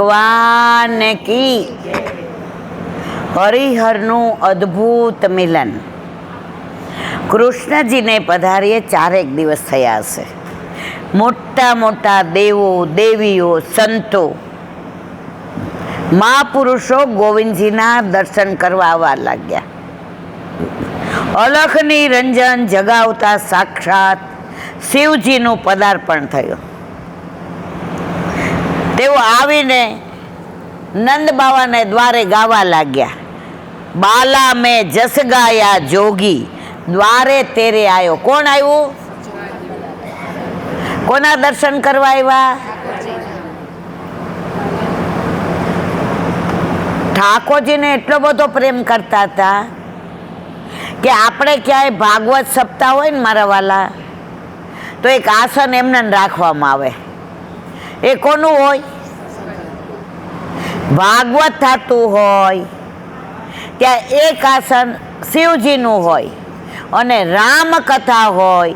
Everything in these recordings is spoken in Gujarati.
ભગવાન કી હરિહરનું અદ્ભુત મિલન. કૃષ્ણજીને પધારીએ 4 દિવસ થયા હશે. મોટા મોટા દેવો દેવીઓ સંતો મહાપુરુષો ગોવિંદજીના દર્શન કરવા આવવા લાગ્યા. અલખની રંજન જગાવતા સાક્ષાત શિવજીનું પદાર્પણ થયું. તેઓ આવીને નંદ બાવાને દ્વારે ગાવા લાગ્યા. બાલા મેં જસ ગાયા જોગી દ્વારે તેરે આયો. કોણ આવ્યું? કોના દર્શન કરવા આવ્યા? ઠાકોરજીને એટલો બધો પ્રેમ કરતા હતા કે આપણે ક્યાંય ભાગવત સપ્તાહ હોય ને મારા વાલા, તો એક આસન એમને રાખવામાં આવે. એ કોનું હોય? ભાગવત થતું હોય ત્યાં એક આસન શિવજીનું હોય, અને રામકથા હોય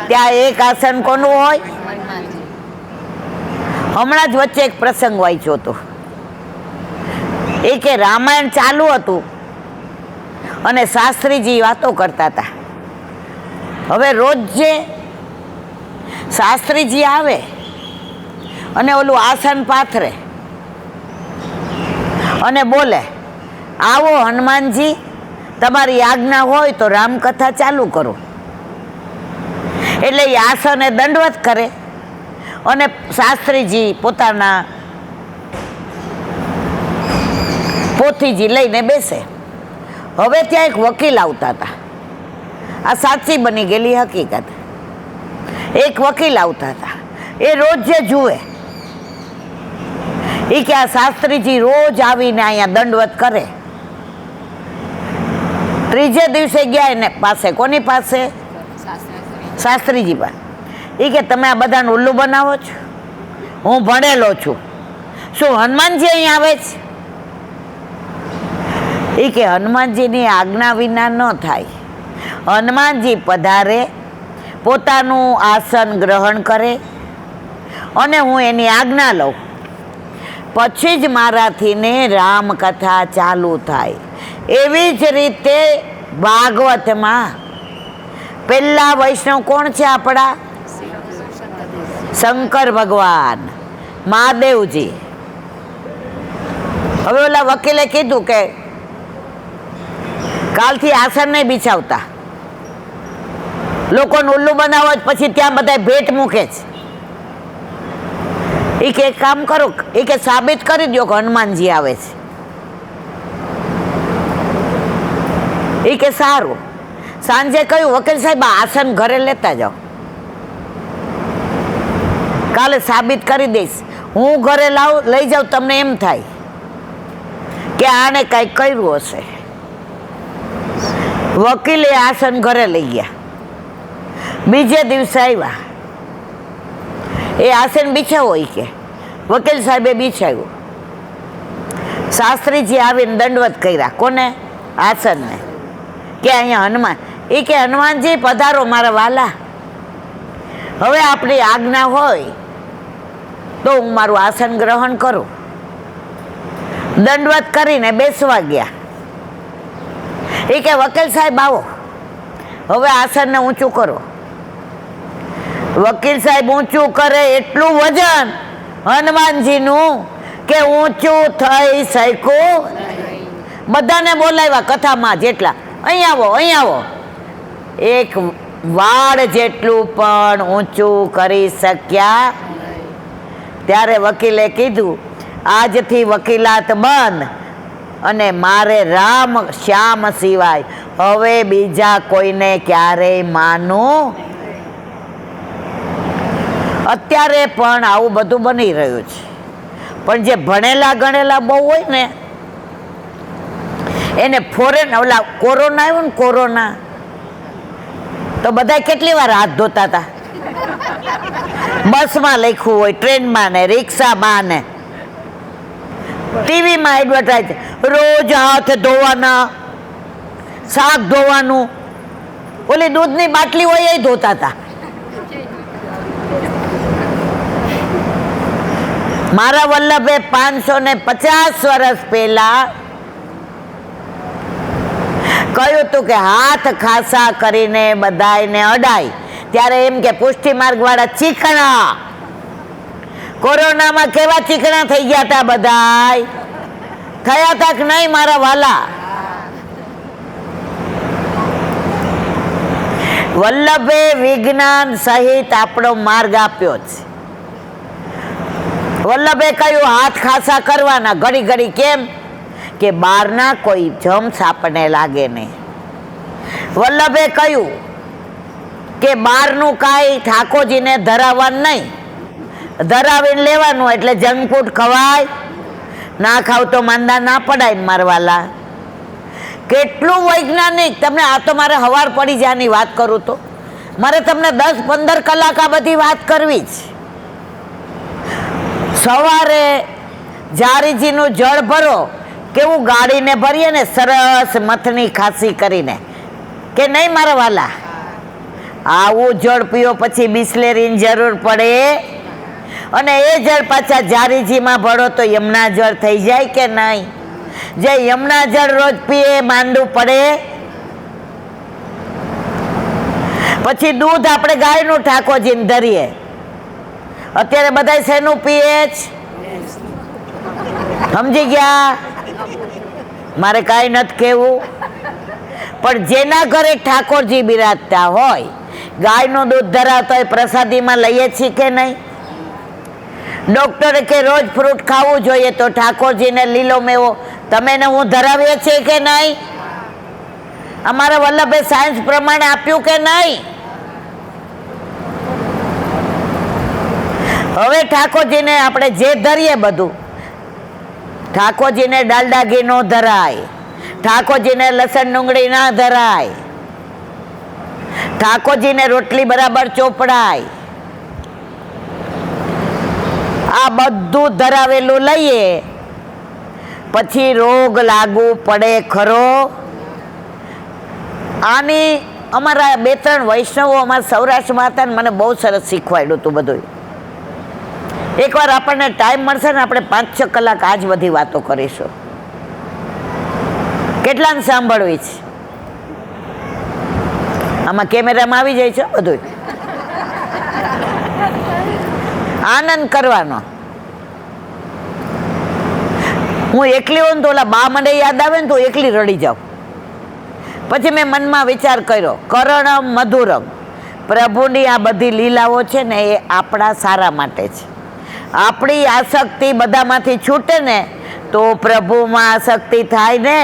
ત્યાં એક આસન કોનું હોય? હમણાં જ વચ્ચે એક પ્રસંગ વાંચ્યો હતો. એ કે રામાયણ ચાલુ હતું અને શાસ્ત્રીજી વાતો કરતા હતા. હવે રોજ જે શાસ્ત્રીજી આવે અને ઓલું આસન પાથરે અને બોલે, આવો હનુમાનજી, તમારી આજ્ઞા હોય તો રામકથા ચાલુ કરો. એટલે એ આસને દંડવત કરે અને શાસ્ત્રીજી પોતાના પોથીજી લઈને બેસે. હવે ત્યાં એક વકીલ આવતા હતા. આ સાચી બની ગયેલી હકીકત. એક વકીલ આવતા હતા. એ રોજ જે જુએ એ કે આ શાસ્ત્રીજી રોજ આવીને અહીંયા દંડવત કરે. ત્રીજે દિવસે ગયા એને પાસે. કોની પાસે? શાસ્ત્રીજી પાસે. એ કે તમે આ બધાને ઉલ્લુ બનાવો છો? હું ભણેલો છું. શું હનુમાનજી અહીં આવે છે? એ કે હનુમાનજીની આજ્ઞા વિના ન થાય. હનુમાનજી પધારે, પોતાનું આસન ગ્રહણ કરે અને હું એની આજ્ઞા લઉં, પછી જ મારાથી ને રામકથા ચાલુ થાય. એવી જ રીતે ભાગવતમાં પહેલા વૈષ્ણવ કોણ છે આપણા? શંકર ભગવાન, મહાદેવજી. હવે ઓલા વકીલે કીધું કે કાલથી આસન નહીં બિછાવતા, લોકોને ઉલ્લુ બનાવો પછી ત્યાં બધા ભેટ મૂકે છે. એ કે એક કામ કરો, એ કે સાબિત કરી દો કે હનુમાનજી આવે છે. એ કે સારું. સાંજે કહ્યું, વકીલ સાહેબ આસન ઘરે લેતા જાઓ, કાલે સાબિત કરી દઈશ. હું ઘરે લઈ જાઉં, તમને એમ થાય કે આને કાંઈક કર્યું હશે. વકીલે આસન ઘરે લઈ ગયા. બીજે દિવસે આવ્યા. એ આસન બિછાવો. એ કે વકીલ સાહેબે બિછાવ્યું. શાસ્ત્રીજી આવીને દંડવત કર્યા. કોને? આસનને. કે અહીંયા હનુમાન. એ કે હનુમાનજી પધારો મારા વાલા, હવે આપણી આજ્ઞા હોય તો હું મારું આસન ગ્રહણ કરું. દંડવત કરીને બેસવા ગયા. એ કે વકીલ સાહેબ આવો, હવે આસનને ઊંચું કરો. વકીલ સાહેબ ઊંચું કરે એટલું વજન હનુમાનજીનું કે ઊંચું થઈ શક્યું. બધાને બોલાવ્યા કથામાં જેટલા, અહીં આવો, અહીં આવો. એક વાળ જેટલું પણ ઊંચું કરી શક્યા. ત્યારે વકીલે કીધું, આજથી વકીલાત બંધ અને મારે રામ શ્યામ સિવાય હવે બીજા કોઈને ક્યારેય માનું. અત્યારે પણ આવું બધું બની રહ્યું છે. પણ જે ભણેલા ગણેલા બહુ હોય ને એને ફોરેન, ઓલા કોરોના આવ્યું ને, કોરોના, તો બધા કેટલી વાર હાથ ધોતા હતા. બસમાં લખ્યું હોય, ટ્રેનમાં ને રિક્ષામાં ને ટીવીમાં એડવર્ટાઈઝ, રોજ હાથ ધોવાના, શાક ધોવાનું. ઓલી દૂધની બાટલી હોય એ ધોતા હતા. મારા વલ્લભે 550 વર્ષ પહેલા કહ્યું હતું કે હાથ ખાસા કરીને બધાયને અડાય, ત્યારે એમ કે પુષ્ટિ માર્ગ વાળા ચીકણા. કોરોનામાં કેવા ચીકણા થઈ ગયા હતા બધાય? થયા હતા કે નહીં મારા વાલા? વલ્લભે વિજ્ઞાન સહિત આપણો માર્ગ આપ્યો છે. વલ્લભે કહ્યું હાથ ખાસા કરવાના. ઘડી ઘડી કેમ? કે બહારના કોઈ જમ્સ આપણને લાગે નહીં. વલ્લભે કહ્યું કે બહારનું કાંઈ ઠાકોરજીને ધરાવવાનું નહીં, ધરાવીને લેવાનું. એટલે જંક ફૂડ ખવાય ના, ખાવ તો માંદા ના પડાય મારવાલા. કેટલું વૈજ્ઞાનિક! તમને આ તો મારે હવાર પડી જવાની વાત કરું તો મારે તમને 10-15 કલાક આ બધી વાત કરવી જ. સવારે જારીજીનું જળ ભરો, કેવું ગાળીને ભરીએ ને સરસ મથની ખાસી કરીને, કે નહીં મારા વાલા? આવું જળ પીઓ, પછી બિસ્લેરીની જરૂર પડે, અને એ જળ પાછા જારીજીમાં ભરો તો યમુના જળ થઈ જાય કે નહીં? જે યમુના જળ રોજ પીએ માંદું પડે. પછી દૂધ આપણે ગાયનું ઠાકોરજીને ધરીએ. અત્યારે બધા શેનું પીએ જ? સમજી ગયા? મારે કાંઈ નથી કહેવું. પણ જેના ઘરે ઠાકોરજી બિરાજતા હોય, ગાયનું દૂધ ધરાવતા હોય, પ્રસાદીમાં લઈએ છીએ કે નહીં? ડોક્ટરે કે રોજ ફ્રૂટ ખાવું જોઈએ, તો ઠાકોરજીને લીલો મેવો તમે ને હું ધરાવીએ છીએ કે નહીં? અમારા વલ્લભે સાયન્સ પ્રમાણે આપ્યું કે નહીં? હવે ઠાકોરજીને આપણે જે ધરીએ બધું, ઠાકોરજીને ડાલડા ઘી નો ધરાય, ઠાકોરજીને લસણ ડુંગળી ના ધરાય, ઠાકોરજીને રોટલી બરાબર ચોપડાય. આ બધું ધરાવેલું લઈએ, પછી રોગ લાગુ પડે ખરો? આની અમારા 2-3 વૈષ્ણવો અમારા સૌરાષ્ટ્રમાં હતા ને મને બહુ સરસ શીખવાડ્યું હતું બધું. એકવાર આપણને ટાઈમ મળશે ને આપણે 5-6 કલાક આજ બધી વાતો કરીશું. કેટલાને સાંભળવી છે? આમાં કેમેરામાં આવી જાય છે બધું. આનંદ કરવાનો. હું એકલી હોઉં તો ઓલા બા મને યાદ આવે ને તો એકલી રડી જાઉં. પછી મેં મનમાં વિચાર કર્યો, કરણમ મધુરમ, પ્રભુની આ બધી લીલાઓ છે ને એ આપણા સારા માટે છે. આપણી આસક્તિ બધામાંથી છૂટે ને તો પ્રભુમાં આસક્તિ થાય ને.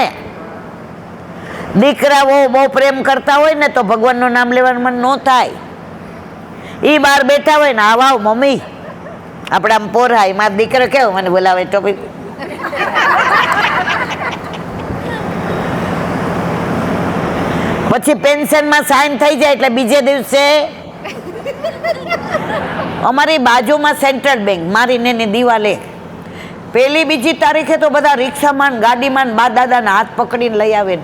દીકરાઓ બહુ પ્રેમ કરતા હોય ને તો ભગવાનનું નામ લેવાનું મન ન થાય. એ બહાર બેઠા હોય ને, આવ મમ્મી આપણે આમ પોરાય. મારા દીકરો કેવો મને બોલાવે ટોપી. પછી પેન્શનમાં સાઈન થઈ જાય એટલે બીજે દિવસે અમારી બાજુમાં સેન્ટ્રલ બેંક, મારી નેની દિવાલે 1-2 તારીખે તો બધા રિક્ષામાં ગાડીમાં બા દાદાના હાથ પકડીને લઈ આવે.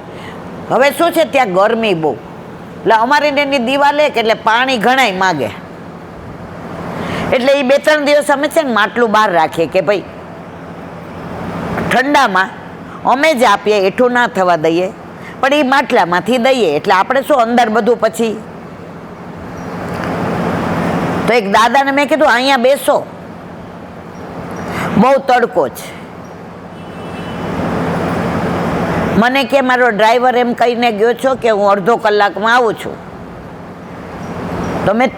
હવે શું છે ત્યાં ગરમી બહુ, એટલે અમારી નેની દિવાલે એટલે પાણી ઘણાય માગે. એટલે એ 2-3 દિવસ અમે છે ને માટલું બહાર રાખીએ કે ભાઈ ઠંડામાં અમે જ આપીએ, એઠું ના થવા દઈએ, પણ એ માટલામાંથી દઈએ. એટલે આપણે શું અંદર બધું પછી. તો એક દાદાને મેં કીધું અહીંયા બેસો, બહુ તડકો છે. મને કે મારો ડ્રાઈવર એમ કહીને ગયો છો કે હું અડધો કલાકમાં આવું છું.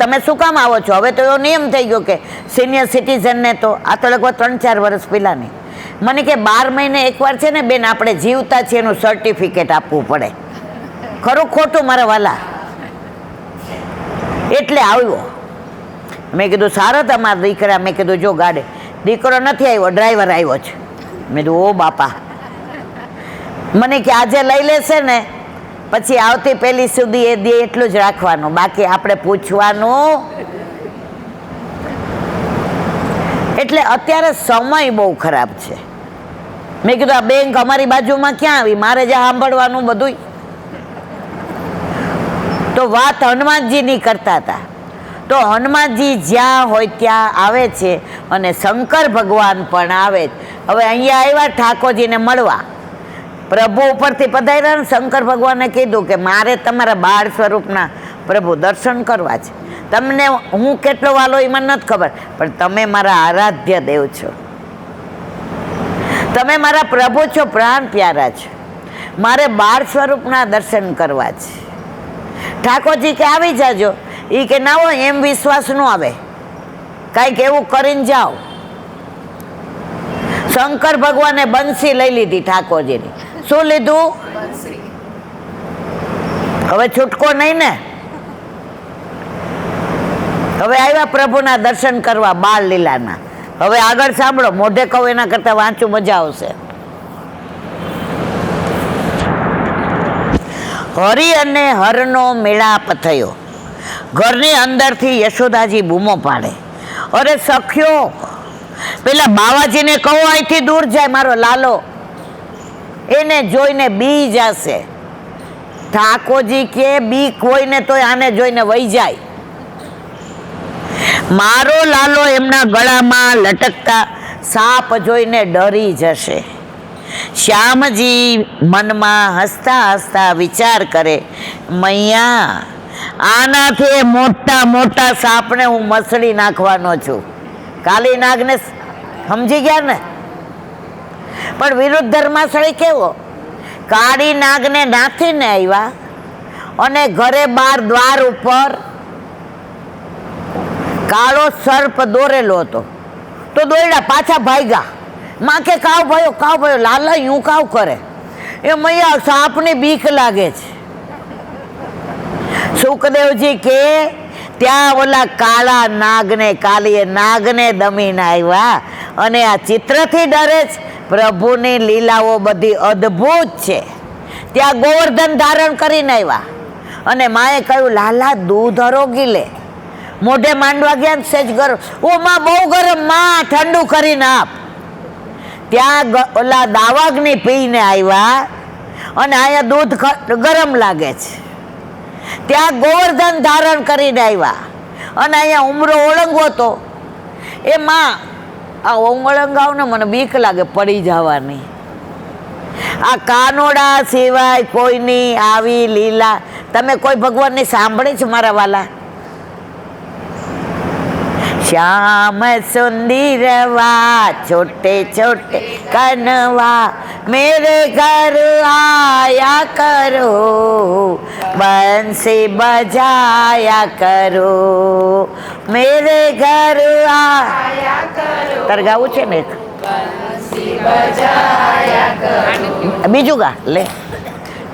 તમે શું કામ આવો છો? હવે તો એવો નિયમ થઈ ગયો કે સિનિયર સિટીઝનને તો આ તો લગભગ 3-4 વર્ષ પહેલાંની. મને કે 12 મહિને એકવાર છે ને બેન આપણે જીવતા છીએ એનું સર્ટિફિકેટ આપવું પડે. ખરું ખોટું મારા વાલા? એટલે આવ્યો. મેં કીધું સારા તમારા દીકરા. મેં કીધું જો ગાડી, દીકરો નથી આવ્યો, ડ્રાઈવર આવ્યો છે. મેં કીધું ઓ બાપા. મને કે આજે લઈ લેશે ને પછી આવતી પેલી સુધી એ દે એટલું જ રાખવાનું, બાકી આપણે પૂછવાનું. એટલે અત્યારે સમય બહુ ખરાબ છે. મેં કીધું આ બેંક અમારી બાજુમાં ક્યાં આવી, મારે જ્યાં સાંભળવાનું બધું. તો વાત હનુમાનજીની કરતા હતા. તો હનુમાનજી જ્યાં હોય ત્યાં આવે છે અને શંકર ભગવાન પણ આવે છે. હવે અહીંયા આવ્યા ઠાકોરજીને મળવા, પ્રભુ ઉપરથી પધાર્યા ને શંકર ભગવાને કીધું કે મારે તમારા બાળ સ્વરૂપના પ્રભુ દર્શન કરવા છે. તમને હું કેટલો વાલો એ મને નથી ખબર, પણ તમે મારા આરાધ્ય દેવ છો, તમે મારા પ્રભુ છો, પ્રાણ પ્યારા છો, મારે બાળ સ્વરૂપના દર્શન કરવા છે. ઠાકોરજી કે આવી જાજો. એ કે ના હોય એમ વિશ્વાસ ન આવે, કાંઈક એવું કરીને જાઓ. શંકર ભગવાને બંસી લઈ લીધી ઠાકોરજીની. શું લીધું? હવે છૂટકો નહીં ને. હવે આવ્યા પ્રભુના દર્શન કરવા બાળ લીલાના. હવે આગળ સાંભળો, મોઢે કહું એના કરતા વાંચું મજા આવશે. હરિ અને હરનો મેળાપ થયો. ઘરની અંદરથી યશોદાજી બૂમો પાડે, અરે સખ્યો, પેલા બાવાજીને કહો અહીંથી દૂર જાય, મારો લાલો એને જોઈને બી જશે. ઠાકોરજી કે બી કોઈને તો આને જોઈને વહી જાય. મારો લાલો એમના ગળામાં લટકતા સાપ જોઈને ડરી જશે. શ્યામજી મનમાં હસતા હસતા વિચાર કરે, મૈયા આનાથી મોટા મોટા સાપને હું મસળી નાખવાનો છું. કાલી નાગને સમજી ગયા ને? પણ વિરુદ્ધ ધર્માસળી કેવો, કાળી નાગને નાથીને આવ્યા અને ઘરે બાર દ્વાર ઉપર કાળો સર્પ દોરેલો હતો, તો દોડ્યા પાછા ભાગ્યા. માં કે કાવ ભયો લાલા યું કાવ કરે? એ મૈયા સાપની બીક લાગે છે. સુખદેવજી કે ત્યાં ઓલા કાળા નાગને, કાલીએ નાગને દમીને આવ્યા અને આ ચિત્રથી ડરે છે. પ્રભુની લીલાઓ બધી અદ્ભુત છે. ત્યાં ગોવર્ધન ધારણ કરીને આવ્યા અને માએ કહ્યું લાલા દૂધ અરોગી લે. મોઢે માંડવા ગયા સેજ ગરમ, ઓ માં બહુ ગરમ, માં ઠંડુ કરીને આપ. ત્યાં ઓલા દાવાગ્નિ પીને આવ્યા અને અહીંયા દૂધ ગરમ લાગે છે. ત્યાં ગોવર્ધન ધારણ કરીને આવ્યા અને અહીંયા ઉમરો ઓળંગવો તો એ માં આ ઓળંગાવ ને મને બીક લાગે પડી જવાની. આ કાનોડા સિવાય કોઈની આવી લીલા તમે કોઈ ભગવાનની સાંભળી છે મારા વાલા? श्याम सुंदरवा छोटे छोटे कनवा मेरे घर आया करो बंसी बजाया करो मेरे घर आया करो. તારે ગાવું છે ને? बंसी बजाया करो. બીજું ગા લે.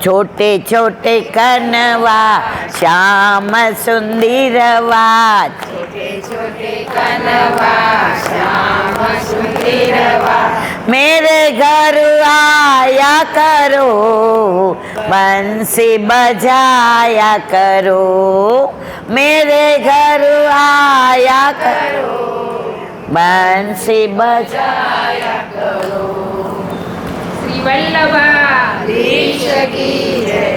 छोटे छोटे कनवा श्याम सुंदरवा छोटे छोटे कनवा श्याम सुंदरवा मेरे घर आया करो बंसी बजाया करो मेरे घर आया करो बंसी बजाया करो. वल्लभाधीश की जय.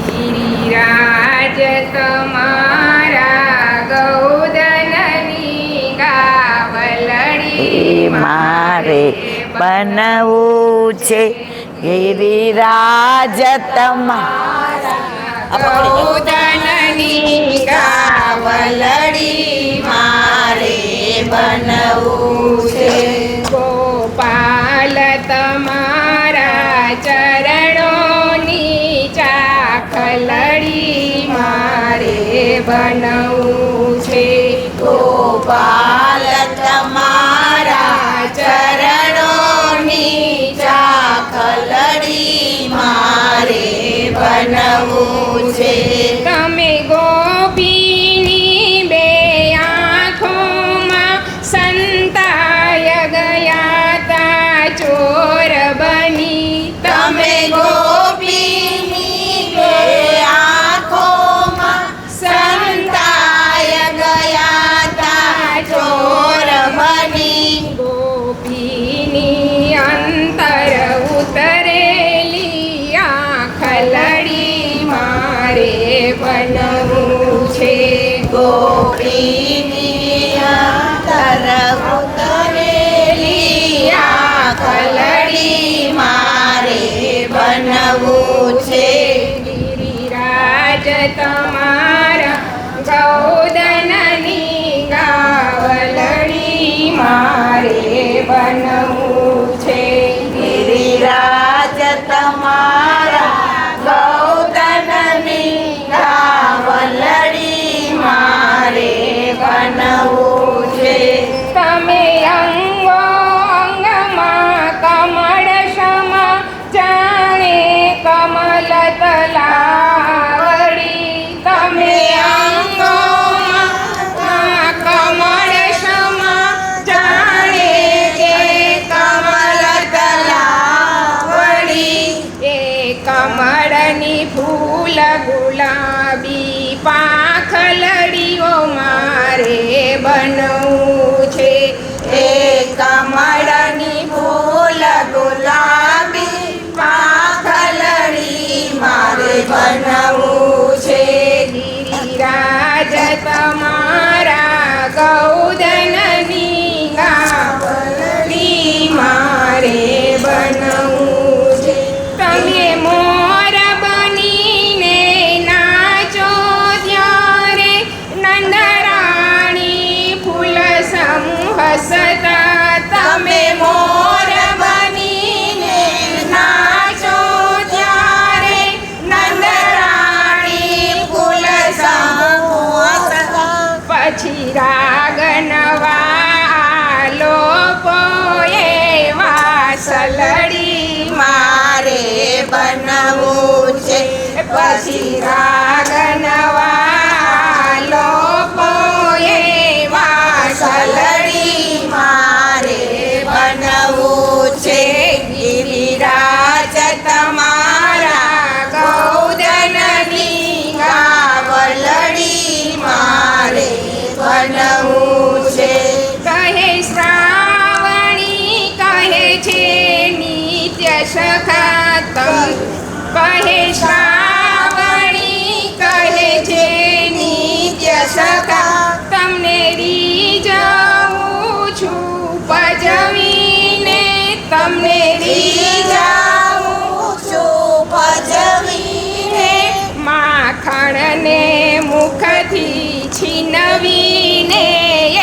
गिरिराज તમારા ગૌદનની ગાવલડી મારે બનવું છે. ગિરિરાજ તમારા ગૌદનની ગાવલડી મારે બનવું છે. ગોપાલ તમારા ચરણોની ચાખલડી મારે બનવું છે. ગોપાલ તમારા ચરણોની ચાખલડી મારે બનવું છે. તમે ગોપીની બે આંખોમાં સંતાય ગયા તા ચોર બની. તમે ગોપીની બે આંખોમાં સંતાય ગયા તા ચોર બનવું છે. ગિરિરાજ તમારા ગૌધનની ગાવલડી મારે બનવું છે. તમે અંગો અંગમાં કમળ સમા જાણે કમલ તલાવડી. તમે અંગોમાં કમળ સમા જાણે કે કમલ તલાવડી. એ કમળની ફૂલ ગુલાબી પાંખલડીઓ મારે બનવું છે. એ કમળની ફૂલ ગુલાબી પાંખલડી મારે બનવું છે. ગિરિરાજ તમારા ગૌધનની ગાવલડી મારે બનવું છે. તમે મોર બનીને નાચો ત્યારે નંદરાણી ફૂલ સમૂહ હસતા. તમે મોર બનીને નાચો ત્યારે નંદરાણી ફૂલ સમૂહ હસતા. પછી રાગ નવા લોપો એવા સલડી મારે બનવું છે. પછી રાગ નવા લોપો એવા સલડી મારે બનવું છે. ગિરિરાજ તમારા ગૌધનની ગાવલડી મારે બનવું છે. કહે શ્રાવણી કહે છે નિત્ય સખા તમ. કહે શ્રાવણી કહે છે નિત્ય સખા તમને રીઝાવું છું ભજવીને. તમને રીઝાવું છું ભજવીને. માખણને મુખથી છીનવીને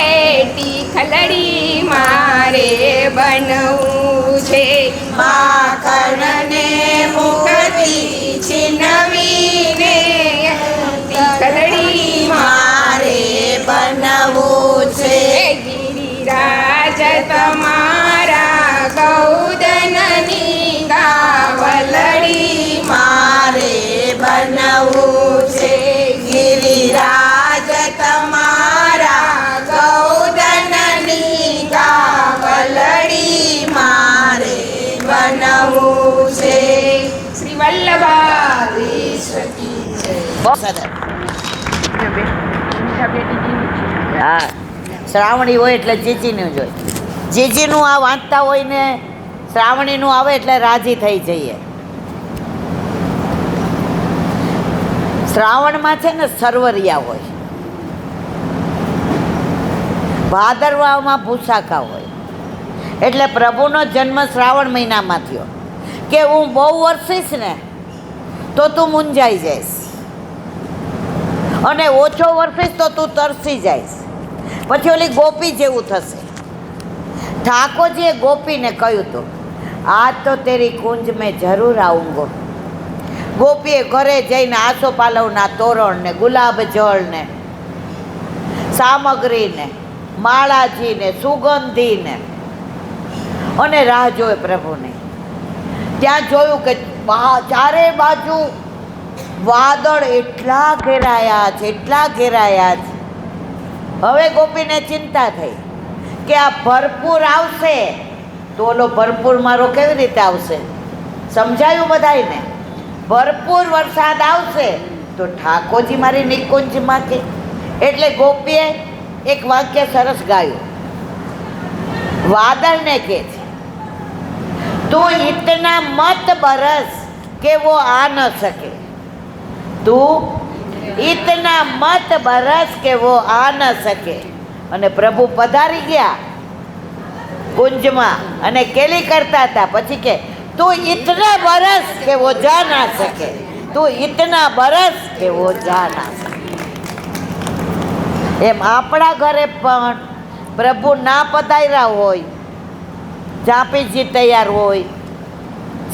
એ ટીખલડી મારે બનવું છે. માખણને મુખથી છીનવીને ટીખલડી મારે બનવું છે. ગિરિરાજ તમારા ગૌધનની ગાવલડી મારે બનવું છે. ગિરિરાજ તમારા ગૌધનની ગાવલડી મારે બનવું છે. શ્રી વલ્લભાધીશ્વર કી જય. હા, શ્રાવણી હોય એટલે જીજીનું જ હોય. જીજીનું આ વાંચતા હોય ને શ્રાવણીનું આવે એટલે રાજી થઈ જઈએ. શ્રાવણમાં છે ને સરવરિયા હોય, ભાદરવામાં ભૂસાકા હોય. એટલે પ્રભુનો જન્મ શ્રાવણ મહિનામાં થયો કે હું બહુ વરસીશ ને તો તું મૂંઝાઈ જઈશ, અને ઓછો વરસીશ તો તું તરસી જઈશ. પછી ઓલી ગોપી જેવું થશે. ઠાકોરજીએ ગોપીને કહ્યું હતું, આજ તો તેરી કુંજ મેં જરૂર આઉંગો. ગોપીએ ઘરે જઈને આસોપાલવના તોરણને, ગુલાબ જળને, સામગ્રીને, માળાજીને, સુગંધીને અને રાહ જોવે પ્રભુને. ત્યાં જોયું કે ચારે બાજુ વાદળ એટલા ઘેરાયા છે, એટલા ઘેરાયા છે. હવે ગોપીને ચિંતા થઈ કે આ ભરપૂર આવશે તો ઓલો ભરપૂર મારો કેવી રીતે આવશે? સમજાયું બધાયને? ભરપૂર વરસાદ આવશે તો ઠાકોરજી મારી નિકુંજમાં કે. એટલે ગોપીએ એક વાક્ય સરસ ગાયું. વાદળને કહે છે, તું ઇતના મત બરસ કે वो आ न सके. તું ઇતના મત બરસ કે वो आ न सके. અને પ્રભુ પધારી ગયા કુંજમાં અને કેલી કરતા હતા. પછી કે તું ઇતના બરસ કે वो जा ना सके. તું ઇતના બરસ કે वो जा ना सके. એમ આપણા ઘરે પણ પ્રભુ ના પધાર્યા હોય ચાંપીજી તૈયાર હોય,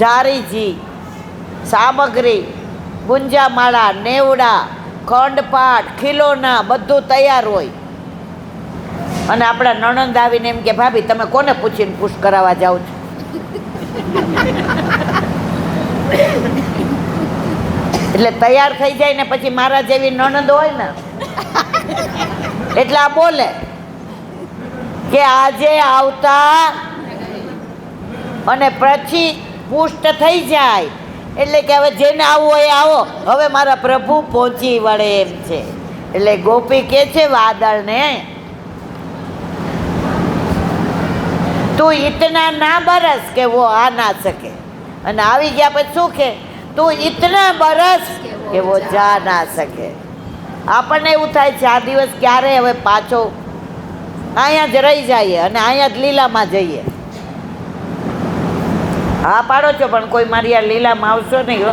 જારીજી, સામગ્રી, ગુંજામાળા, નેવડા, ખંડપાટ, ખીલોના બધું તૈયાર હોય. અને આપણા નણંદ આવીને એમ કે ભાભી તમે કોને પૂછીને પુશ કરાવવા જાઓ છો? એટલે તૈયાર થઈ જાય ને પછી મારા જેવી નણંદ હોય ને એટલે આ બોલે કે આજે આવતા, અને પછી પુષ્ટ થઈ જાય એટલે કે હવે જેને આવવું હોય આવો, હવે મારા પ્રભુ પહોંચી વળે એમ છે. એટલે ગોપી કે છે વાદળને, તું ઇતના ના બરસ કે વો આ ના શકે. અને આવી ગયા પછી શું કે તું ઇતના બરસ કે વો જા ના શકે. આપણને એવું થાય છે આ દિવસ ક્યારે હવે પાછો અહીંયા જ રહી જઈએ અને અહીંયા જ લીલામાં જઈએ. હા પાડો છો પણ કોઈ મારી આ લીલામાં આવશો નહીં હો.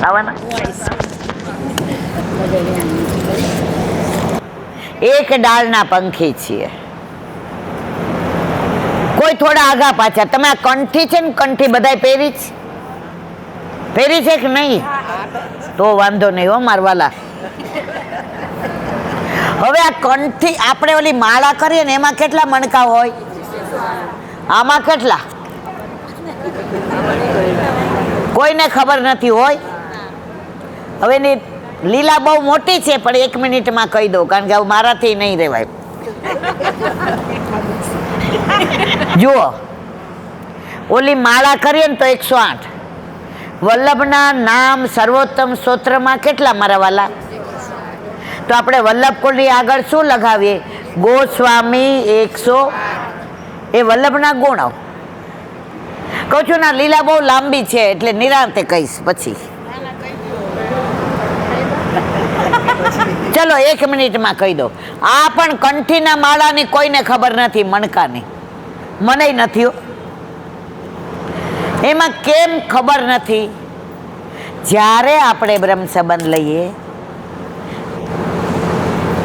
આવવાના એક ડાળના પંખી છીએ, કોઈ થોડા આગા પાછા. તમે આ કંઠી છે ને, કંઠી બધાય પહેરી છે કે નહીં? તો વાંધો નહીં હો મારવાલા. હવે આ કંઠી આપણે ઓલી માળા કરીએ ને એમાં કેટલા મણકા હોય? આમાં કેટલા? કોઈને ખબર નથી હોય. હવે એની લીલા બહુ મોટી છે પણ 1 મિનિટમાં કહી દઉં, કારણ કે હવે મારાથી નહીં રહેવાય. જુઓ, ઓલી માળા કરીએ ને તો 108. વલ્લભના નામ સર્વોત્તમ સ્તોત્રમાં કેટલા મારા વાલા? તો આપણે વલ્લભ કુળની આગળ શું લગાવીએ? ગોસ્વામી 100. એ વલ્લભના ગુણ. કહું છું ના, લીલા બહુ લાંબી છે એટલે નિરાંતે કહીશ પછી. ચલો 1 મિનિટમાં કહી દો. આ પણ કંઠીના માળાની કોઈને ખબર નથી, મણકાની. મને નથી હો. એમાં કેમ ખબર નથી? જ્યારે આપણે બ્રહ્મ સંબંધ લઈએ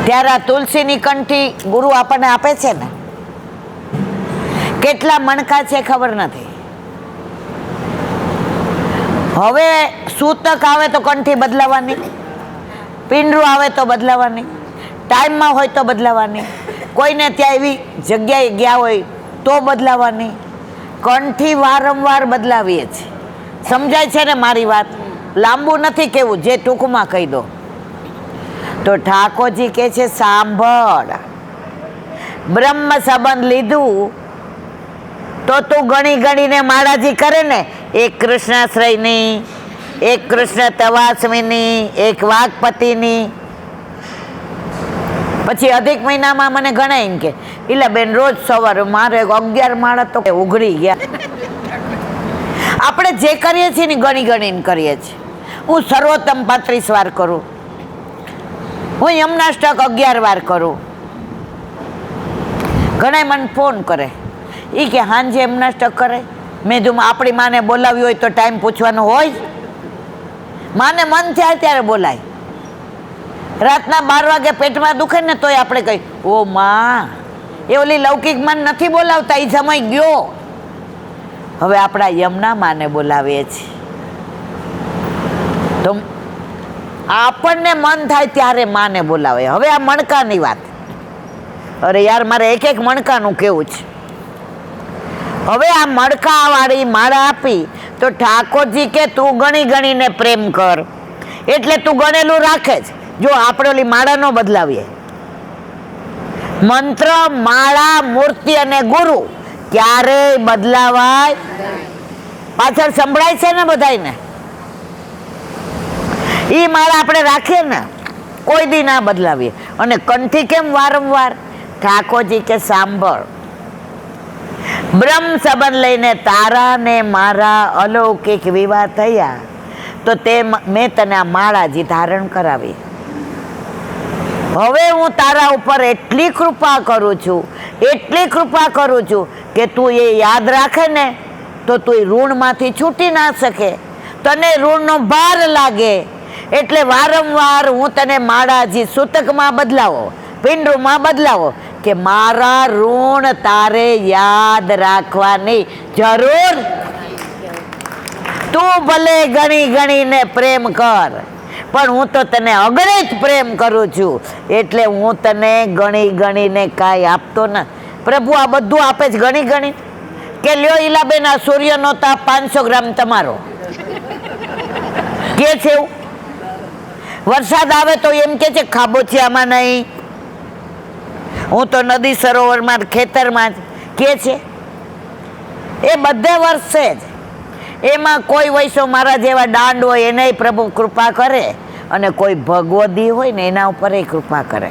ત્યારે આ તુલસીની કંઠી ગુરુ આપણને આપે છે ને, કેટલા મણકા છે ખબર નથી. હવે સૂતક આવે તો કંઠી બદલાવાની, પિંડરું આવે તો બદલાવાની, ટાઈમમાં હોય તો બદલાવાની, કોઈને ત્યાં એવી જગ્યાએ ગયા હોય તો બદલાવાની. કંઠી વારંવાર બદલાવીએ છીએ. સમજાય છે ને મારી વાત? લાંબુ નથી કેવું, જે ટૂંકમાં કહી દો. તો ઠાકોરજી કહે છે સાંભળ, બ્રહ્મ સંબંધ લીધું તો તું ગણી ગણીને માળાજી કરે ને, એક કૃષ્ણાશ્રયની, એક કૃષ્ણ તવાસ્મીની, એક વાઘપતિની. પછી અધિક મહિનામાં મને ગણાય એમ કે એટલે બેન રોજ સવારે મારે 11 માળા તો ઉઘડી ગયા. આપણે જે કરીએ છીએ ને ગણી ગણીને કરીએ છીએ. હું સર્વોત્તમ 35 વાર કરું, હું યમનાષ્ટક 11 વાર કરું. ઘણા મને ફોન કરે, એ કે હાંજે યમનાષ્ટક કરે. મેં જો આપણી માને બોલાવી હોય તો ટાઈમ પૂછવાનો હોય? માને મન થાય ત્યારે બોલાય. રાતના 12 વાગે પેટમાં દુખે ને તોય આપણે કહી ઓ માં, એ ઓલી લૌકિક માન નથી બોલાવતા, એ સમય ગયો. હવે આપણા યમના માને બોલાવીએ છીએ. તો આપણને મન થાય ત્યારે માને બોલાવે. હવે આ મણકાની વાત, અરે યાર મારે એક મણકાનું કેવું છે. હવે આ મણકાવાળી માળા આપી તો ઠાકોરજી કે તું ગણી ગણીને પ્રેમ કર, એટલે તું ગણેલું રાખે જ. જો આપણે ઓલી માળા ન બદલાવીએ, મંત્ર, માળા, મૂર્તિ અને ગુરુ ક્યારેય બદલાવાય. પાછળ સંભળાય છે ને બધાને? એ માળા આપણે રાખીએ ને, કોઈ દી ના બદલાવીએ. અને કંઠી કેમ વારંવાર? ઠાકોરજી કે સાંભળ, બ્રહ્મ સંબંધ લઈને તારા ને મારા અલૌકિક વિવાહ થયા તો તે મેં તને આ માળાજી ધારણ કરાવી. હવે હું તારા ઉપર એટલી કૃપા કરું છું, એટલી કૃપા કરું છું કે તું એ યાદ રાખે ને તો તું ઋણમાંથી છૂટી ના શકે, તને ઋણનો ભાર લાગે. એટલે વારંવાર હું તને માળાજી સૂતકમાં બદલાવો, પિંડમાં બદલાવો, કે મારા ઋણ તારે યાદ રાખવાની જરૂર. તું ભલે ગણી ગણીને પ્રેમ કર, પણ હું તો તને અગણિત પ્રેમ કરું છું, એટલે હું તને ગણી ગણીને કાંઈ આપતો ન. પ્રભુ આ બધું આપે છે ગણી ગણી કે લ્યો ઈલાબેન આ સૂર્યનો તાપ 500 ગ્રામ તમારો કે છે એવું? વરસાદ આવે તો એમ કે છે ખાબોચિયામાં નહીં, હું તો નદી સરોવરમાં ખેતરમાં જ કે છે. એ બધે વરસે જ, એમાં કોઈ વૈસો મારા જેવા દાંડ હોય એને પ્રભુ કૃપા કરે, અને કોઈ ભગવદી હોય ને એના ઉપર કૃપા કરે.